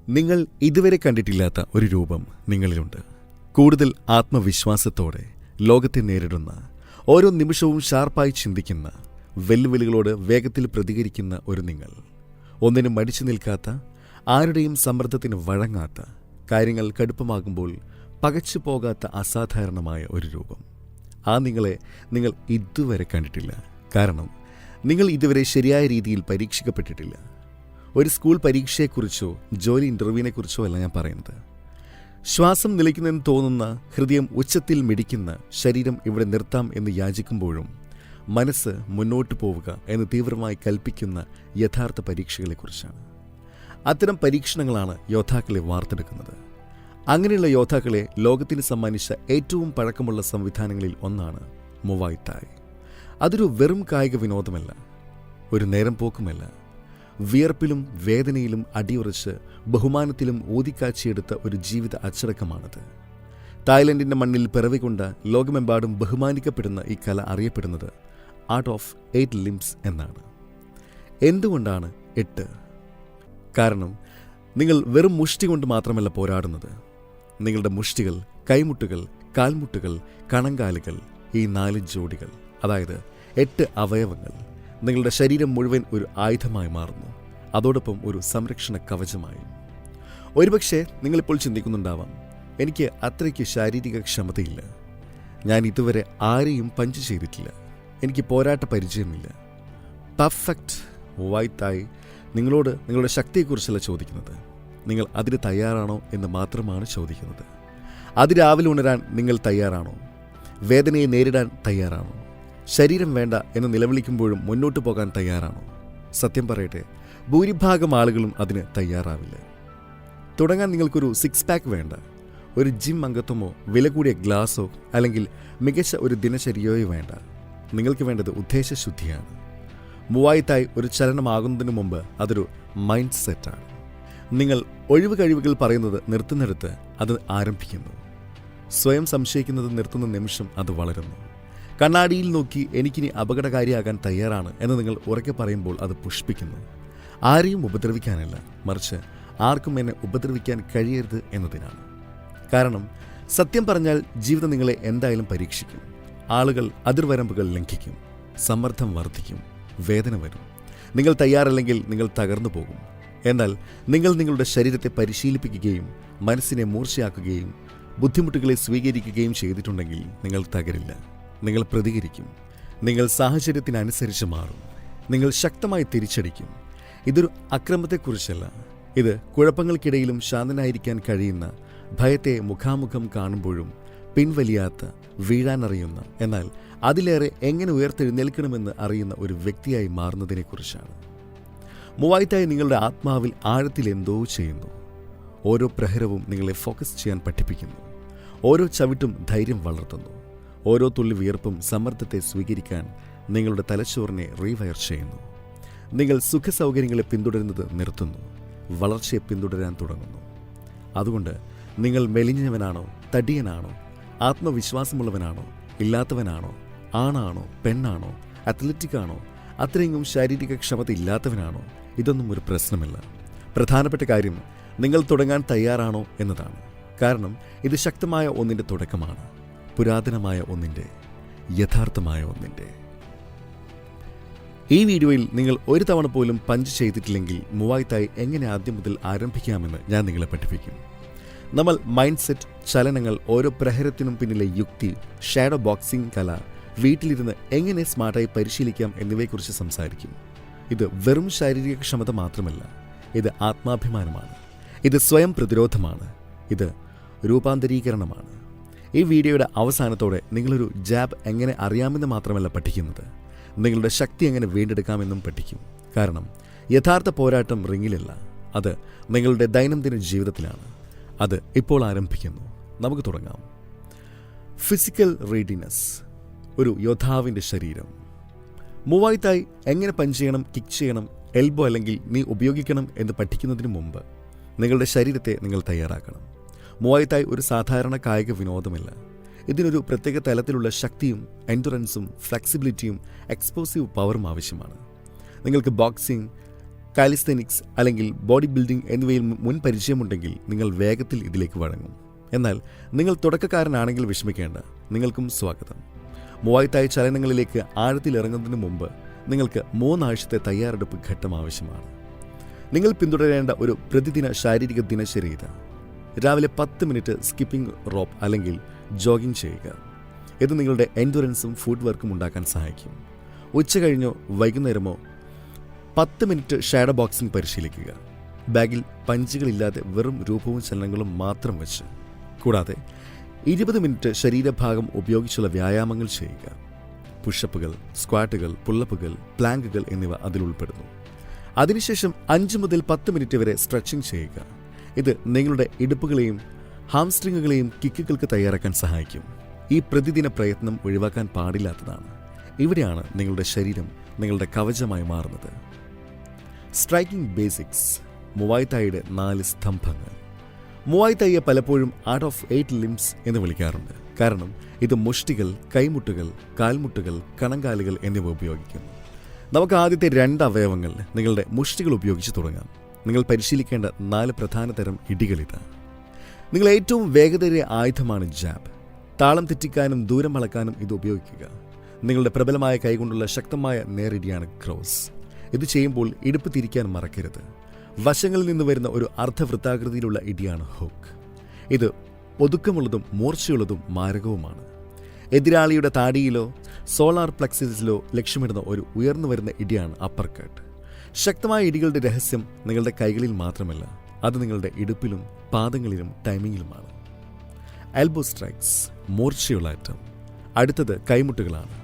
നിങ്ങൾ ഇതുവരെ കണ്ടിട്ടില്ലാത്ത ഒരു രൂപം നിങ്ങളിലുണ്ട്. കൂടുതൽ ആത്മവിശ്വാസത്തോടെ ലോകത്തെ നേരിടുന്ന, ഓരോ നിമിഷവും ഷാർപ്പായി ചിന്തിക്കുന്ന, വെല്ലുവിളികളോട് വേഗത്തിൽ പ്രതികരിക്കുന്ന ഒരു നിങ്ങൾ. ഒന്നിനും മടിച്ചു നിൽക്കാത്ത, ആരുടെയും സമ്മർദ്ദത്തിന് വഴങ്ങാത്ത, കാര്യങ്ങൾ കടുപ്പമാകുമ്പോൾ പകച്ചു പോകാത്ത അസാധാരണമായ ഒരു രൂപം. ആ നിങ്ങളെ നിങ്ങൾ ഇതുവരെ കണ്ടിട്ടില്ല. കാരണം നിങ്ങൾ ഇതുവരെ ശരിയായ രീതിയിൽ പരീക്ഷിക്കപ്പെട്ടിട്ടില്ല. ഒരു സ്കൂൾ പരീക്ഷയെക്കുറിച്ചോ ജോലി ഇൻ്റർവ്യൂവിനെക്കുറിച്ചോ അല്ല ഞാൻ പറയുന്നത്. ശ്വാസം നിലയ്ക്കുന്നെന്ന് തോന്നുന്ന, ഹൃദയം ഉച്ചത്തിൽ മിടിക്കുന്ന, ശരീരം ഇവിടെ നിർത്താം എന്ന് യാചിക്കുമ്പോഴും മനസ്സ് മുന്നോട്ട് പോവുക എന്ന് തീവ്രമായി കൽപ്പിക്കുന്ന യഥാർത്ഥ പരീക്ഷകളെക്കുറിച്ചാണ്. അത്തരം പരീക്ഷണങ്ങളാണ് യോദ്ധാക്കളെ വാർത്തെടുക്കുന്നത്. അങ്ങനെയുള്ള യോദ്ധാക്കളെ ലോകത്തിന് സമ്മാനിച്ച ഏറ്റവും പഴക്കമുള്ള സംവിധാനങ്ങളിൽ ഒന്നാണ് മുവായ് തായ്. അതൊരു വെറും കായിക വിനോദമല്ല, ഒരു നേരം പോക്കുമല്ല. വിയർപ്പിലും വേദനയിലും അടിയുറച്ച് ബഹുമാനത്തിലും ഊതിക്കാച്ചിയെടുത്ത ഒരു ജീവിത അച്ചടക്കമാണത്. തായ്ലൻഡിൻ്റെ മണ്ണിൽ പിറവികൊണ്ട, ലോകമെമ്പാടും ബഹുമാനിക്കപ്പെടുന്ന ഈ കല അറിയപ്പെടുന്നത് ആർട്ട് ഓഫ് 8 ലിംബ്സ് എന്നാണ്. എന്തുകൊണ്ടാണ് 8? കാരണം നിങ്ങൾ വെറും മുഷ്ടി കൊണ്ട് മാത്രമല്ല പോരാടുന്നത്. നിങ്ങളുടെ മുഷ്ടികൾ, കൈമുട്ടുകൾ, കാൽമുട്ടുകൾ, കണങ്കാലുകൾ, ഈ 4 ജോഡികൾ, അതായത് 8 അവയവങ്ങൾ, നിങ്ങളുടെ ശരീരം മുഴുവൻ ഒരു ആയുധമായി മാറുന്നു. അതോടൊപ്പം ഒരു സംരക്ഷണ കവചമായും. ഒരുപക്ഷെ നിങ്ങളിപ്പോൾ ചിന്തിക്കുന്നുണ്ടാവാം, എനിക്ക് അത്രയ്ക്ക് ശാരീരിക ക്ഷമതയില്ല, ഞാൻ ഇതുവരെ ആരെയും പഞ്ച് ചെയ്തിട്ടില്ല, എനിക്ക് പോരാട്ട പരിചയമില്ല. പെർഫെക്റ്റ് മുവായ് തായ് നിങ്ങളോട് നിങ്ങളുടെ ശക്തിയെക്കുറിച്ചല്ല ചോദിക്കുന്നത്, നിങ്ങൾ അതിന് തയ്യാറാണോ എന്ന് മാത്രമാണ് ചോദിക്കുന്നത്. അതിരാവിലെ ഉണരാൻ നിങ്ങൾ തയ്യാറാണോ? വേദനയെ നേരിടാൻ തയ്യാറാണോ? ശരീരം വേണ്ട എന്ന് നിലവിളിക്കുമ്പോഴും മുന്നോട്ട് പോകാൻ തയ്യാറാണോ? സത്യം പറയട്ടെ, ഭൂരിഭാഗം ആളുകളും അതിന് തയ്യാറാവില്ല. തുടങ്ങാൻ നിങ്ങൾക്കൊരു 6 പാക്ക് വേണ്ട, ഒരു ജിം അംഗത്വമോ വില കൂടിയ ഗ്ലാസോ അല്ലെങ്കിൽ മികച്ച ഒരു ദിനചര്യയോ വേണ്ട. നിങ്ങൾക്ക് വേണ്ടത് ഉദ്ദേശശുദ്ധിയാണ്. മുവായ് തായ് ഒരു ചലനമാകുന്നതിന് മുമ്പ് അതൊരു മൈൻഡ് സെറ്റാണ്. നിങ്ങൾ ഒഴിവ് കഴിവുകൾ പറയുന്നത് നിർത്തുന്നിടത്ത് അത് ആരംഭിക്കുന്നു. സ്വയം സംശയിക്കുന്നത് നിർത്തുന്ന നിമിഷം അത് വളരുന്നു. കണ്ണാടിയിൽ നോക്കി എനിക്കിനി അപകടകാരിയാകാൻ തയ്യാറാണ് എന്ന് നിങ്ങൾ ഉറക്കെ പറയുമ്പോൾ അത് പുഷ്പിക്കുന്നു. ആരെയും ഉപദ്രവിക്കാനല്ല, മറിച്ച് ആർക്കും എന്നെ ഉപദ്രവിക്കാൻ കഴിയരുത് എന്നതിനാണ്. കാരണം സത്യം പറഞ്ഞാൽ ജീവിതം നിങ്ങളെ എന്തായാലും പരീക്ഷിക്കും. ആളുകൾ അതിർവരമ്പുകൾ ലംഘിക്കും, സമ്മർദ്ദം വർദ്ധിക്കും, വേദന വരും. നിങ്ങൾ തയ്യാറല്ലെങ്കിൽ നിങ്ങൾ തകർന്നു പോകും. എന്നാൽ നിങ്ങൾ നിങ്ങളുടെ ശരീരത്തെ പരിശീലിപ്പിക്കുകയും മനസ്സിനെ മൂർച്ചയാക്കുകയും ബുദ്ധിമുട്ടുകളെ സ്വീകരിക്കുകയും ചെയ്തിട്ടുണ്ടെങ്കിൽ നിങ്ങൾ തകരില്ല. നിങ്ങൾ പ്രതികരിക്കും. നിങ്ങൾ സാഹചര്യത്തിനനുസരിച്ച് മാറും. നിങ്ങൾ ശക്തമായി തിരിച്ചടിക്കും. ഇതൊരു അക്രമത്തെക്കുറിച്ചല്ല, ഇത് കുഴപ്പങ്ങൾക്കിടയിലും ശാന്തനായിരിക്കാൻ കഴിയുന്ന, ഭയത്തെ മുഖാമുഖം കാണുമ്പോഴും പിൻവലിയാത്ത, വീഴാനറിയുന്ന, എന്നാൽ അതിലേറെ എങ്ങനെ ഉയർത്തെഴുന്നേൽക്കണമെന്ന് അറിയുന്ന ഒരു വ്യക്തിയായി മാറുന്നതിനെക്കുറിച്ചാണ്. മുവായ് തായ് നിങ്ങളുടെ ആത്മാവിൽ ആഴത്തിൽ എന്തോ ചെയ്യുന്നു. ഓരോ പ്രഹരവും നിങ്ങളെ ഫോക്കസ് ചെയ്യാൻ പഠിപ്പിക്കുന്നു. ഓരോ ചവിട്ടും ധൈര്യം വളർത്തുന്നു. ഓരോ തുള്ളി വിയർപ്പും സമ്മർദ്ദത്തെ സ്വീകരിക്കാൻ നിങ്ങളുടെ തലച്ചോറിനെ റീവയർ ചെയ്യുന്നു. നിങ്ങൾ സുഖസൗകര്യങ്ങളെ പിന്തുടരുന്നത് നിർത്തുന്നു, വളർച്ചയെ പിന്തുടരാൻ തുടങ്ങുന്നു. അതുകൊണ്ട് നിങ്ങൾ മെലിഞ്ഞവനാണോ, തടിയനാണോ, ആത്മവിശ്വാസമുള്ളവനാണോ, ഇല്ലാത്തവനാണോ, ആണാണോ, പെണ്ണാണോ, അത്ലറ്റിക്കാണോ, അത്രയെങ്കിലും ശാരീരിക ക്ഷമത ഇല്ലാത്തവനാണോ, ഇതൊന്നും ഒരു പ്രശ്നമല്ല. പ്രധാനപ്പെട്ട കാര്യം നിങ്ങൾ തുടങ്ങാൻ തയ്യാറാണോ എന്നതാണ്. കാരണം ഇത് ശക്തമായ ഒന്നിൻ്റെ തുടക്കമാണ്, പുരാതനമായ ഒന്നിൻ്റെ, യഥാർത്ഥമായ ഒന്നിൻ്റെ. ഈ വീഡിയോയിൽ നിങ്ങൾ ഒരു തവണ പോലും പഞ്ച് ചെയ്തിട്ടില്ലെങ്കിൽ മുവായ് തായ് എങ്ങനെ ആദ്യം മുതൽ ആരംഭിക്കാമെന്ന് ഞാൻ നിങ്ങളെ പഠിപ്പിക്കും. നമ്മൾ മൈൻഡ് സെറ്റ്, ചലനങ്ങൾ, ഓരോ പ്രഹരത്തിനും പിന്നിലെ യുക്തി, ഷാഡോ ബോക്സിംഗ് കല, വീട്ടിലിരുന്ന് എങ്ങനെ സ്മാർട്ടായി പരിശീലിക്കാം എന്നിവയെക്കുറിച്ച് സംസാരിക്കും. ഇത് വെറും ശാരീരിക ക്ഷമത മാത്രമല്ല, ഇത് ആത്മാഭിമാനമാണ്, ഇത് സ്വയം പ്രതിരോധമാണ്, ഇത് രൂപാന്തരീകരണമാണ്. ഈ വീഡിയോയുടെ അവസാനത്തോടെ നിങ്ങളൊരു ജാബ് എങ്ങനെ അറിയാമെന്ന് മാത്രമല്ല പഠിക്കുന്നത്, നിങ്ങളുടെ ശക്തി എങ്ങനെ വീണ്ടെടുക്കാമെന്നും പഠിക്കും. കാരണം യഥാർത്ഥ പോരാട്ടം റിങ്ങിലല്ല, അത് നിങ്ങളുടെ ദൈനംദിന ജീവിതത്തിലാണ്. അത് ഇപ്പോൾ ആരംഭിക്കുന്നു. നമുക്ക് തുടങ്ങാം. ഫിസിക്കൽ റെഡിനെസ്, ഒരു യോദ്ധാവിൻ്റെ ശരീരം. മുവായ് തായ് എങ്ങനെ പഞ്ച് ചെയ്യണം, കിക്ക് ചെയ്യണം, എൽബോ അല്ലെങ്കിൽ നീ ഉപയോഗിക്കണം എന്ന് പഠിക്കുന്നതിന് മുമ്പ് നിങ്ങളുടെ ശരീരത്തെ നിങ്ങൾ തയ്യാറാക്കണം. മുവായ് തായ് ഒരു സാധാരണ കായിക വിനോദമല്ല. ഇതിനൊരു പ്രത്യേക തലത്തിലുള്ള ശക്തിയും എൻഡുറൻസും ഫ്ലെക്സിബിലിറ്റിയും എക്സ്പ്ലോസീവ് പവറും ആവശ്യമാണ്. നിങ്ങൾക്ക് ബോക്സിംഗ്, കാലിസ്തനിക്സ് അല്ലെങ്കിൽ ബോഡി ബിൽഡിംഗ് എന്നിവയിൽ മുൻ പരിചയമുണ്ടെങ്കിൽ നിങ്ങൾ വേഗത്തിൽ ഇതിലേക്ക് വഴങ്ങും. എന്നാൽ നിങ്ങൾ തുടക്കക്കാരനാണെങ്കിൽ വിഷമിക്കേണ്ട, നിങ്ങൾക്കും സ്വാഗതം. മുവായ് തായ് ചലനങ്ങളിലേക്ക് ആഴത്തിലിറങ്ങുന്നതിന് മുമ്പ് നിങ്ങൾക്ക് 3 ആഴ്ചത്തെ തയ്യാറെടുപ്പ് ഘട്ടം ആവശ്യമാണ്. നിങ്ങൾ പിന്തുടരേണ്ട ഒരു പ്രതിദിന ശാരീരിക ദിനചര്യ ഇതാ. രാവിലെ 10 മിനിറ്റ് സ്കിപ്പിംഗ് റോപ്പ് അല്ലെങ്കിൽ ജോഗിംഗ് ചെയ്യുക. ഇത് നിങ്ങളുടെ എൻഡുറൻസും ഫുഡ് വർക്കും ഉണ്ടാക്കാൻ സഹായിക്കും. ഉച്ച കഴിഞ്ഞോ വൈകുന്നേരമോ 10 മിനിറ്റ് ഷാഡോ ബോക്സിംഗ് പരിശീലിക്കുക. ബാഗിൽ പഞ്ചുകളില്ലാതെ വെറും രൂപവും ചലനങ്ങളും മാത്രം വെച്ച്. കൂടാതെ 20 മിനിറ്റ് ശരീരഭാഗം ഉപയോഗിച്ചുള്ള വ്യായാമങ്ങൾ ചെയ്യുക. പുഷപ്പുകൾ, സ്ക്വാറ്റുകൾ, പുള്ളപ്പുകൾ, പ്ലാങ്കുകൾ എന്നിവ അതിൽ ഉൾപ്പെടുന്നു. അതിനുശേഷം 5 മുതൽ 10 മിനിറ്റ് വരെ സ്ട്രെച്ചിങ് ചെയ്യുക. ഇത് നിങ്ങളുടെ ഇടുപ്പുകളെയും ഹാംസ്ട്രിങ്ങുകളെയും കിക്കുകൾക്ക് തയ്യാറാക്കാൻ സഹായിക്കും. ഈ പ്രതിദിന പ്രയത്നം ഒഴിവാക്കാൻ പാടില്ലാത്തതാണ്. ഇവിടെയാണ് നിങ്ങളുടെ ശരീരം നിങ്ങളുടെ കവചമായി മാറുന്നത്. Striking basics. മുവായ് തായിയുടെ 4 സ്തംഭങ്ങൾ. മുവായ് തായിയെ പലപ്പോഴും ആർട്ട് ഓഫ് 8 ലിംബ്സ് എന്ന് വിളിക്കാറുണ്ട്. കാരണം ഇത് മുഷ്ടികൾ, കൈമുട്ടുകൾ, കാൽമുട്ടുകൾ, കണങ്കാലുകൾ എന്നിവ ഉപയോഗിക്കുന്നു. നമുക്ക് ആദ്യത്തെ 2 അവയവങ്ങൾ നിങ്ങളുടെ മുഷ്ടികൾ ഉപയോഗിച്ച് തുടങ്ങാം. നിങ്ങൾ പരിശീലിക്കേണ്ട 4 പ്രധാന തരം ഇടികളിതാ. നിങ്ങൾ ഏറ്റവും വേഗതയേറിയ ആയുധമാണ് ജാബ്. താളം തെറ്റിക്കാനും ദൂരം അളക്കാനും ഇത് ഉപയോഗിക്കുക. നിങ്ങളുടെ പ്രബലമായ കൈകൊണ്ടുള്ള ശക്തമായ നേരിടിയാണ് ക്രോസ്. ഇത് ചെയ്യുമ്പോൾ ഇടുപ്പ് തിരിക്കാൻ മറക്കരുത്. വശങ്ങളിൽ നിന്ന് വരുന്ന ഒരു അർദ്ധവൃത്താകൃതിയിലുള്ള ഇടിയാണ് ഹുക്ക്. ഇത് ഒതുക്കമുള്ളതും മൂർച്ചയുള്ളതും മാരകവുമാണ്. എതിരാളിയുടെ താടിയിലോ സോളാർ പ്ലക്സിസിലോ ലക്ഷ്യമിടുന്ന ഒരു ഉയർന്നു വരുന്ന ഇടിയാണ് അപ്പർ കട്ട്. ശക്തമായ ഇടികളുടെ രഹസ്യം നിങ്ങളുടെ കൈകളിൽ മാത്രമല്ല, അത് നിങ്ങളുടെ ഇടുപ്പിലും പാദങ്ങളിലും ടൈമിങ്ങിലുമാണ്. Elbow strikes. മൂർച്ചയുള്ള അറ്റം. അടുത്തത് കൈമുട്ടുകളാണ്.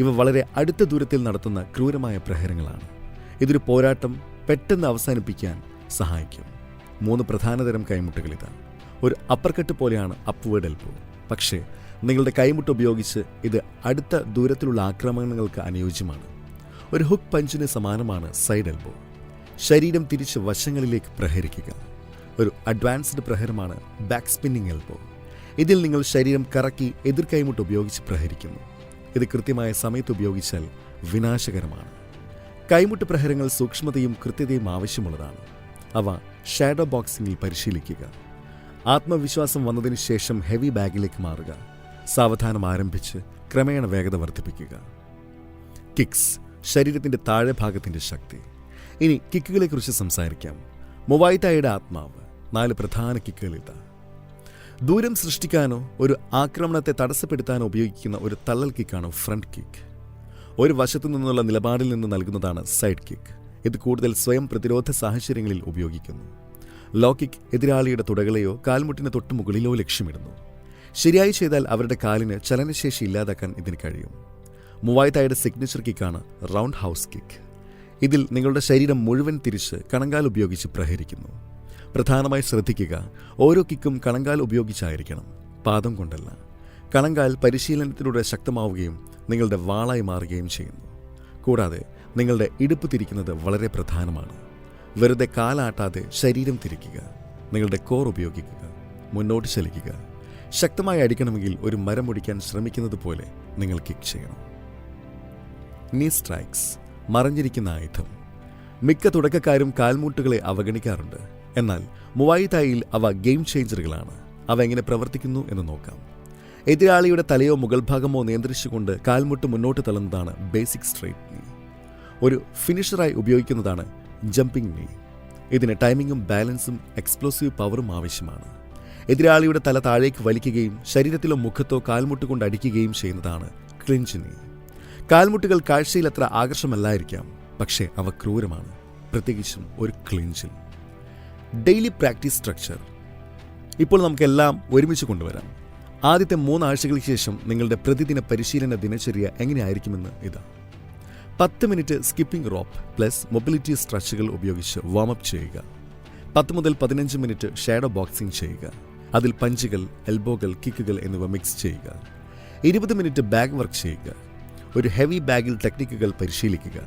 ഇവ വളരെ അടുത്ത ദൂരത്തിൽ നടത്തുന്ന ക്രൂരമായ പ്രഹരങ്ങളാണ്. ഇതൊരു പോരാട്ടം പെട്ടെന്ന് അവസാനിപ്പിക്കാൻ സഹായിക്കും. 3 പ്രധാനതരം കൈമുട്ടുകളിതാ. ഒരു അപ്പർകട്ട് പോലെയാണ് അപ്വേർഡ് എൽബോ. പക്ഷേ നിങ്ങളുടെ കൈമുട്ട് ഉപയോഗിച്ച് ഇത് അടുത്ത ദൂരത്തിലുള്ള ആക്രമണങ്ങൾക്ക് അനുയോജ്യമാണ്. ഒരു ഹുക്ക് പഞ്ചിന് സമാനമാണ് സൈഡ് എൽബോ. ശരീരം തിരിച്ച് വശങ്ങളിലേക്ക് പ്രഹരിക്കുക. ഒരു അഡ്വാൻസ്ഡ് പ്രഹരമാണ് ബാക്ക് സ്പിന്നിംഗ് എൽബോ. ഇതിൽ നിങ്ങൾ ശരീരം കറക്കി എതിർ കൈമുട്ട് ഉപയോഗിച്ച് പ്രഹരിക്കുന്നു. ഇത് കൃത്യമായ സമയത്ത് ഉപയോഗിച്ചാൽ വിനാശകരമാണ്. കൈമുട്ട് പ്രഹരങ്ങൾ സൂക്ഷ്മതയും കൃത്യതയും ആവശ്യമുള്ളതാണ്. അവ ഷാഡോ ബോക്സിംഗിൽ പരിശീലിക്കുക. ആത്മവിശ്വാസം വന്നതിന് ശേഷം ഹെവി ബാഗിലേക്ക് മാറുക. സാവധാനം ആരംഭിച്ച് ക്രമേണ വേഗത വർദ്ധിപ്പിക്കുക. കിക്സ്. ശരീരത്തിന്റെ താഴെ ഭാഗത്തിന്റെ ശക്തി. ഇനി കിക്കുകളെക്കുറിച്ച് സംസാരിക്കാം. മുവായ് തായിയുടെ ആത്മാവ്. 4 പ്രധാന കിക്കുകളിതാ. ദൂരം സൃഷ്ടിക്കാനോ ഒരു ആക്രമണത്തെ തടസ്സപ്പെടുത്താനോ ഉപയോഗിക്കുന്ന ഒരു തള്ളൽ കിക്കാണ് ഫ്രണ്ട് കിക്ക്. ഒരു വശത്തു നിന്നുള്ള നിലപാടിൽ നിന്ന് നൽകുന്നതാണ് സൈഡ് കിക്ക്. ഇത് കൂടുതൽ സ്വയം പ്രതിരോധ സാഹചര്യങ്ങളിൽ ഉപയോഗിക്കുന്നു. ലോ കിക്ക് എതിരാളിയുടെ തുടകളെയോ കാൽമുട്ടിന് തൊട്ടു മുകളിലോ ലക്ഷ്യമിടുന്നു. ശരിയായി ചെയ്താൽ അവരുടെ കാലിന് ചലനശേഷി ഇല്ലാതാക്കാൻ ഇതിന് കഴിയും. മുവായ് തായിയുടെ സിഗ്നേച്ചർ കിക്കാണ് റൗണ്ട് ഹൗസ് കിക്ക്. ഇതിൽ നിങ്ങളുടെ ശരീരം മുഴുവൻ തിരിച്ച് കണങ്കാൽ ഉപയോഗിച്ച് പ്രഹരിക്കുന്നു. പ്രധാനമായി ശ്രദ്ധിക്കുക, ഓരോ കിക്കും കണങ്കാൽ ഉപയോഗിച്ചായിരിക്കണം, പാദം കൊണ്ടല്ല. കണങ്കാൽ പരിശീലനത്തിലൂടെ ശക്തമാവുകയും നിങ്ങളുടെ വാളായി മാറുകയും ചെയ്യുന്നു. കൂടാതെ നിങ്ങളുടെ ഇടുപ്പ് തിരിക്കുന്നത് വളരെ പ്രധാനമാണ്. വെറുതെ കാലാട്ടാതെ ശരീരം തിരിക്കുക. നിങ്ങളുടെ കോർ ഉപയോഗിക്കുക. മുന്നോട്ട് ചലിക്കുക. ശക്തമായി അടിക്കണമെങ്കിൽ ഒരു മരം ഒടിക്കാൻ ശ്രമിക്കുന്നത് പോലെ നിങ്ങൾ കിക്ക് ചെയ്യണം. നീ സ്ട്രൈക്സ്. മറഞ്ഞിരിക്കുന്ന ആയുധം. മിക്ക തുടക്കക്കാരും കാൽമുട്ടുകളെ അവഗണിക്കാറുണ്ട്. എന്നാൽ മുവായ് തായിയിൽ അവ ഗെയിം ചേഞ്ചറുകളാണ്. അവ എങ്ങനെ പ്രവർത്തിക്കുന്നു എന്ന് നോക്കാം. എതിരാളിയുടെ തലയോ മുകൾ ഭാഗമോ നിയന്ത്രിച്ചുകൊണ്ട് കാൽമുട്ട് മുന്നോട്ട് തള്ളുന്നതാണ് ബേസിക് സ്ട്രെയിറ്റ് നീ. ഒരു ഫിനിഷറായി ഉപയോഗിക്കുന്നതാണ് ജമ്പിംഗ് നീ. ഇതിന് ടൈമിങ്ങും ബാലൻസും എക്സ്പ്ലോസീവ് പവറും ആവശ്യമാണ്. എതിരാളിയുടെ തല താഴേക്ക് വലിക്കുകയും ശരീരത്തിലോ മുഖത്തോ കാൽമുട്ട് കൊണ്ട് അടിക്കുകയും ചെയ്യുന്നതാണ് ക്ലിഞ്ച് നീ. കാൽമുട്ടുകൾ കാഴ്ചയിൽ അത്ര ആകർഷമല്ലായിരിക്കാം, പക്ഷേ അവ ക്രൂരമാണ്, പ്രത്യേകിച്ചും ഒരു ക്ലിഞ്ചിൽ. Daily practice structure. ഇപ്പോൾ നമുക്കെല്ലാം ഒരുമിച്ച് കൊണ്ടുവരാം. ആദ്യത്തെ 3 ആഴ്ചകൾക്ക് ശേഷം നിങ്ങളുടെ പ്രതിദിന പരിശീലന ദിനചര്യ എങ്ങനെയായിരിക്കുമെന്ന് ഇതാ. 10 minute skipping rope plus mobility സ്ട്രെച്ചുകൾ ഉപയോഗിച്ച് വാമപ്പ് ചെയ്യുക. 10 മുതൽ 15 മിനിറ്റ് ഷാഡോ ബോക്സിംഗ് ചെയ്യുക. അതിൽ പഞ്ചുകൾ, എൽബോകൾ, കിക്കുകൾ എന്നിവ മിക്സ് ചെയ്യുക. 20 മിനിറ്റ് ബാഗ് വർക്ക് ചെയ്യുക. ഒരു ഹെവി ബാഗിൽ ടെക്നിക്കുകൾ പരിശീലിക്കുക.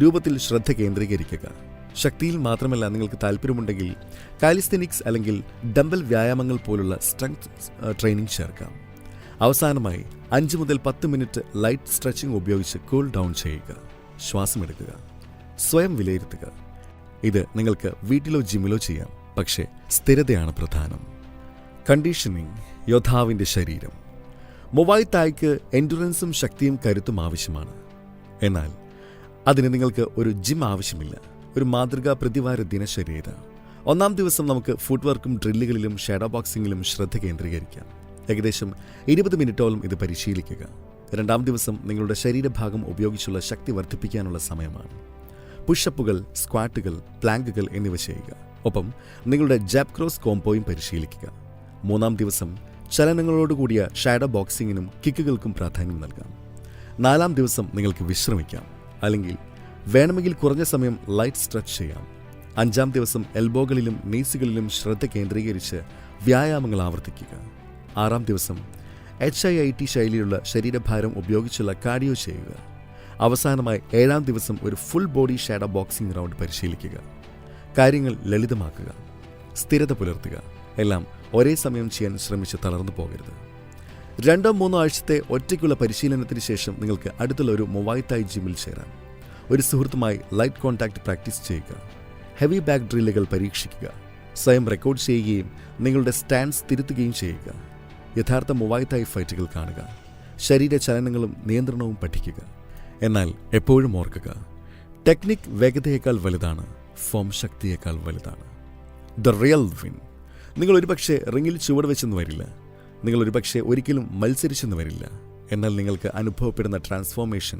രൂപത്തിൽ ശ്രദ്ധ കേന്ദ്രീകരിക്കുക. ശക്തിയിൽ മാത്രമല്ല, നിങ്ങൾക്ക് താല്പര്യമുണ്ടെങ്കിൽ കാലിസ്തനിക്സ് അല്ലെങ്കിൽ ഡംബൽ വ്യായാമങ്ങൾ പോലുള്ള സ്ട്രെങ്ത് ട്രെയിനിങ് ചേർക്കാം. അവസാനമായി 5 മുതൽ 10 മിനിറ്റ് ലൈറ്റ് സ്ട്രെച്ചിങ് ഉപയോഗിച്ച് കൂൾ ഡൗൺ ചെയ്യുക. ശ്വാസമെടുക്കുക. സ്വയം വിലയിരുത്തുക. ഇത് നിങ്ങൾക്ക് വീട്ടിലോ ജിമ്മിലോ ചെയ്യാം, പക്ഷേ സ്ഥിരതയാണ് പ്രധാനം. കണ്ടീഷനിങ്. യോദ്ധാവിൻ്റെ ശരീരം. മുവായ് തായ്ക്ക് എൻഡുറൻസും ശക്തിയും കരുത്തും ആവശ്യമാണ്. എന്നാൽ അതിന് നിങ്ങൾക്ക് ഒരു ജിം ആവശ്യമില്ല. ഒരു മാതൃകാ പ്രതിവാര ദിനചര്യത. 1-ാം ദിവസം നമുക്ക് ഫുട് വർക്കും ഡ്രില്ലുകളിലും ഷാഡോ ബോക്സിംഗിലും ശ്രദ്ധ കേന്ദ്രീകരിക്കാം. ഏകദേശം 20 മിനിറ്റോളം ഇത് പരിശീലിക്കുക. 2-ാം ദിവസം നിങ്ങളുടെ ശരീരഭാഗം ഉപയോഗിച്ചുള്ള ശക്തി വർദ്ധിപ്പിക്കാനുള്ള സമയമാണ്. പുഷപ്പുകൾ, സ്ക്വാറ്റുകൾ, പ്ലാങ്കുകൾ എന്നിവ ചെയ്യുക. ഒപ്പം നിങ്ങളുടെ ജാബ് ക്രോസ് കോംബോയും പരിശീലിക്കുക. 3-ാം ദിവസം ചലനങ്ങളോടുകൂടിയ ഷാഡോ ബോക്സിങ്ങിനും കിക്കുകൾക്കും പ്രാധാന്യം നൽകാം. 4-ാം ദിവസം നിങ്ങൾക്ക് വിശ്രമിക്കാം, അല്ലെങ്കിൽ വേണമെങ്കിൽ കുറഞ്ഞ സമയം ലൈറ്റ് സ്ട്രെച്ച് ചെയ്യാം. 5-ാം ദിവസം എൽബോകളിലും നീസുകളിലും ശ്രദ്ധ കേന്ദ്രീകരിച്ച് വ്യായാമങ്ങൾ ആവർത്തിക്കുക. 6-ാം ദിവസം HIIT ശൈലിയുള്ള ശരീരഭാരം ഉപയോഗിച്ചുള്ള കാർഡിയോ ചെയ്യുക. അവസാനമായി 7-ാം ദിവസം ഒരു full body shadow boxing round പരിശീലിക്കുക. കാര്യങ്ങൾ ലളിതമാക്കുക, സ്ഥിരത പുലർത്തുക. എല്ലാം ഒരേ സമയം ചെയ്യാൻ ശ്രമിച്ച് തളർന്നു പോകരുത്. 2-3 ആഴ്ചത്തെ ഒറ്റയ്ക്കുള്ള പരിശീലനത്തിന് ശേഷം നിങ്ങൾക്ക് അടുത്തുള്ള ഒരു മുവായ് തായ് ജിമ്മിൽ ചേരാം. ഒരു സുഹൃത്തുമായി ലൈറ്റ് കോൺടാക്ട് പ്രാക്ടീസ് ചെയ്യുക. ഹെവി ബാക്ക് ഡ്രില്ലുകൾ പരീക്ഷിക്കുക. സ്വയം റെക്കോർഡ് ചെയ്യുകയും നിങ്ങളുടെ സ്റ്റാൻസ് തിരുത്തുകയും ചെയ്യുക. യഥാർത്ഥ മുവായ് തായ് ഫൈറ്റുകൾ കാണുക. ശരീര ചലനങ്ങളും നിയന്ത്രണവും പഠിക്കുക. എന്നാൽ എപ്പോഴും ഓർക്കുക, ടെക്നിക് വേഗതയേക്കാൾ വലുതാണ്, ഫോം ശക്തിയേക്കാൾ വലുതാണ്. The real win. നിങ്ങൾ ഒരുപക്ഷെ റിങ്ങിൽ ചുവട് വെച്ചെന്ന് വരില്ല, നിങ്ങൾ ഒരുപക്ഷെ ഒരിക്കലും മത്സരിച്ചെന്ന് വരില്ല. എന്നാൽ നിങ്ങൾക്ക് അനുഭവപ്പെടുന്ന ട്രാൻസ്ഫോർമേഷൻ,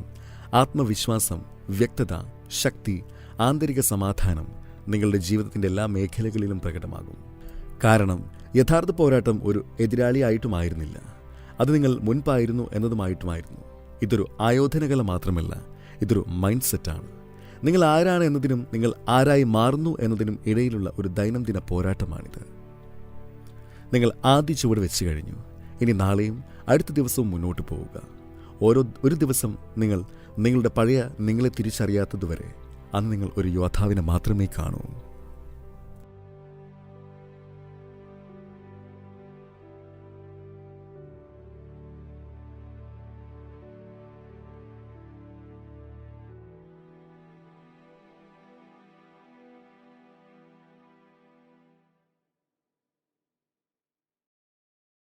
ആത്മവിശ്വാസം, വ്യക്തത, ശക്തി, ആന്തരിക സമാധാനം നിങ്ങളുടെ ജീവിതത്തിൻ്റെ എല്ലാ മേഖലകളിലും പ്രകടമാകും. കാരണം യഥാർത്ഥ പോരാട്ടം ഒരു എതിരാളിയായിട്ടുമായിരുന്നില്ല, അത് നിങ്ങൾ മുൻപായിരുന്നു എന്നതുമായിട്ടുമായിരുന്നു. ഇതൊരു ആയോധനകല മാത്രമല്ല, ഇതൊരു മൈൻഡ് സെറ്റാണ്. നിങ്ങൾ ആരാണ് എന്നതിനും നിങ്ങൾ ആരായി മാറുന്നു എന്നതിനും ഇടയിലുള്ള ഒരു ദൈനംദിന പോരാട്ടമാണിത്. നിങ്ങൾ ആദ്യ ചുവട് വെച്ച് കഴിഞ്ഞു. ഇനി നാളെയും അടുത്ത ദിവസവും മുന്നോട്ട് പോവുക. ഒരു ദിവസം നിങ്ങൾ നിങ്ങളുടെ പഴയ നിങ്ങളെ തിരിച്ചറിയാത്തതുവരെ അന്ന് നിങ്ങൾ ഒരു യോദ്ധാവിനെ മാത്രമേ കാണൂ.